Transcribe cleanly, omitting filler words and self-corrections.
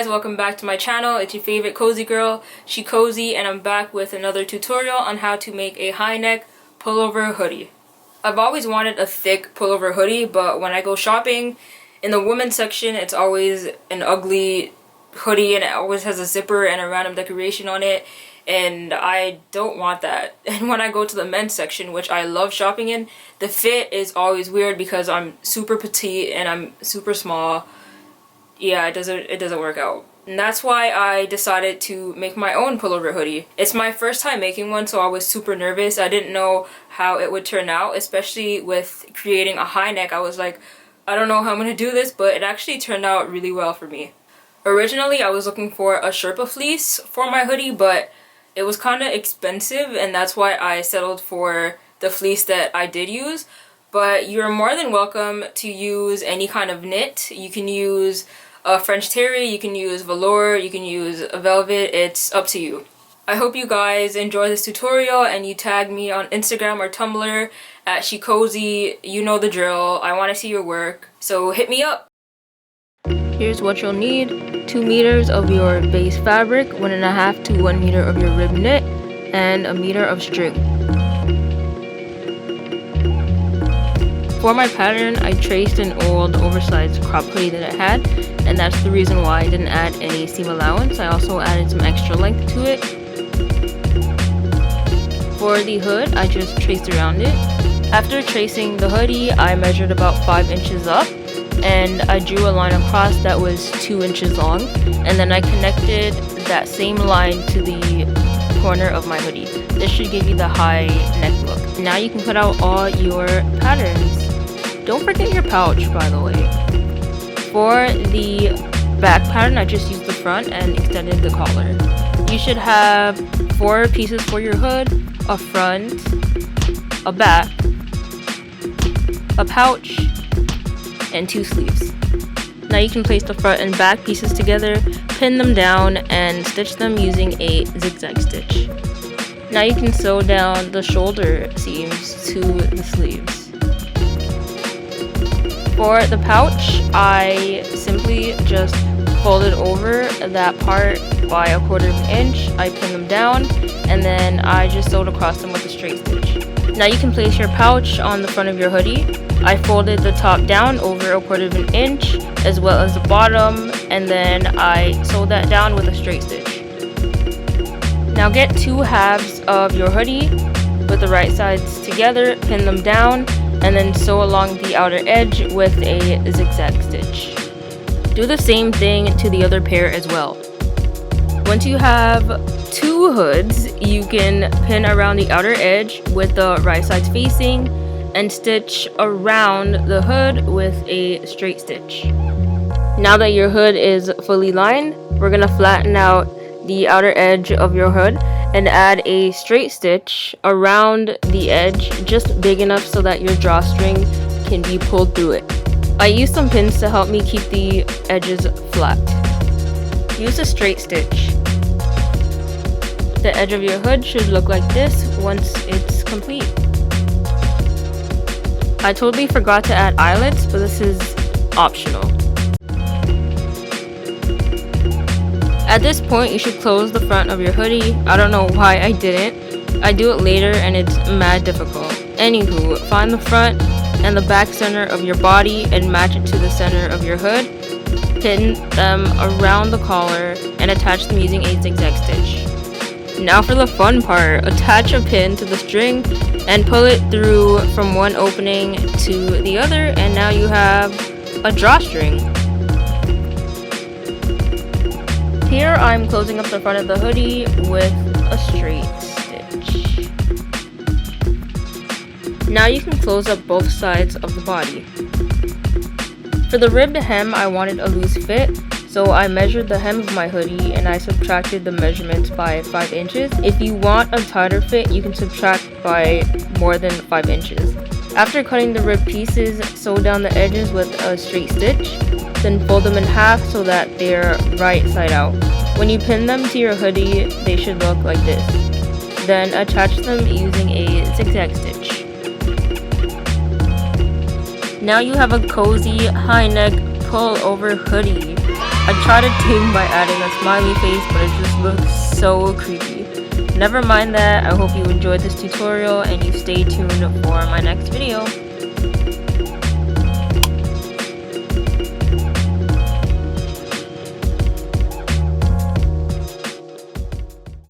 welcome back to my channel. It's your favorite cozy girl, She Cozy, and I'm back with another tutorial on how to make a high neck pullover hoodie. I've always wanted a thick pullover hoodie, but when I go shopping in the women's section, it's always an ugly hoodie and it always has a zipper and a random decoration on it, and I don't want that. And when I go to the men's section, which I love shopping in, the fit is always weird because I'm super petite and I'm super small. Yeah, it doesn't work out. And that's why I decided to make my own pullover hoodie. It's my first time making one, so I was super nervous. I didn't know how it would turn out, especially with creating a high neck. I was like, I don't know how I'm gonna do this, but it actually turned out really well for me. Originally, I was looking for a Sherpa fleece for my hoodie, but it was kind of expensive, and that's why I settled for the fleece that I did use. But you're more than welcome to use any kind of knit. You can use French terry, you can use velour, you can use a velvet, it's up to you. I hope you guys enjoy this tutorial and you tag me on Instagram or Tumblr at She Cozy. You know the drill. I want to see your work, so hit me up. Here's what you'll need: 2 meters of your base fabric, 1.5 to 1 meter of your rib knit, and 1 meter of string. For my pattern, I traced an old oversized crop hoodie that I had, and that's the reason why I didn't add any seam allowance. I also added some extra length to it. For the hood, I just traced around it. After tracing the hoodie, I measured about 5 inches up, and I drew a line across that was 2 inches long, and then I connected that same line to the corner of my hoodie. This should give you the high neck look. Now you can cut out all your patterns. Don't forget your pouch, by the way. For the back pattern, I just used the front and extended the collar. You should have 4 pieces for your hood: a front, a back, a pouch, and 2 sleeves. Now you can place the front and back pieces together, pin them down, and stitch them using a zigzag stitch. Now you can sew down the shoulder seams to the sleeves. For the pouch, I simply just folded over that part by 1/4 inch. I pinned them down, and then I just sewed across them with a straight stitch. Now you can place your pouch on the front of your hoodie. I folded the top down over 1/4 inch as well as the bottom, and then I sewed that down with a straight stitch. Now get 2 halves of your hoodie with the right sides together, pin them down, and then sew along the outer edge with a zigzag stitch. Do the same thing to the other pair as well. Once you have 2 hoods, you can pin around the outer edge with the right sides facing and stitch around the hood with a straight stitch. Now that your hood is fully lined, we're gonna flatten out the outer edge of your hood and add a straight stitch around the edge, just big enough so that your drawstring can be pulled through it. I used some pins to help me keep the edges flat. Use a straight stitch. The edge of your hood should look like this once it's complete. I totally forgot to add eyelets, but this is optional. At this point, you should close the front of your hoodie. I don't know why I didn't. I do it later and it's mad difficult. Anywho, find the front and the back center of your body and match it to the center of your hood. Pin them around the collar and attach them using a zigzag stitch. Now for the fun part, attach a pin to the string and pull it through from one opening to the other, and now you have a drawstring. Here I'm closing up the front of the hoodie with a straight stitch. Now you can close up both sides of the body. For the ribbed hem, I wanted a loose fit, so I measured the hem of my hoodie and I subtracted the measurements by 5 inches. If you want a tighter fit, you can subtract by more than 5 inches. After cutting the rib pieces, sew down the edges with a straight stitch, then fold them in half so that they're right side out. When you pin them to your hoodie, they should look like this. Then attach them using a zigzag stitch. Now you have a cozy high neck pullover hoodie. I tried a thing by adding a smiley face, but it just looks so creepy. Never mind that, I hope you enjoyed this tutorial and you stay tuned for my next video.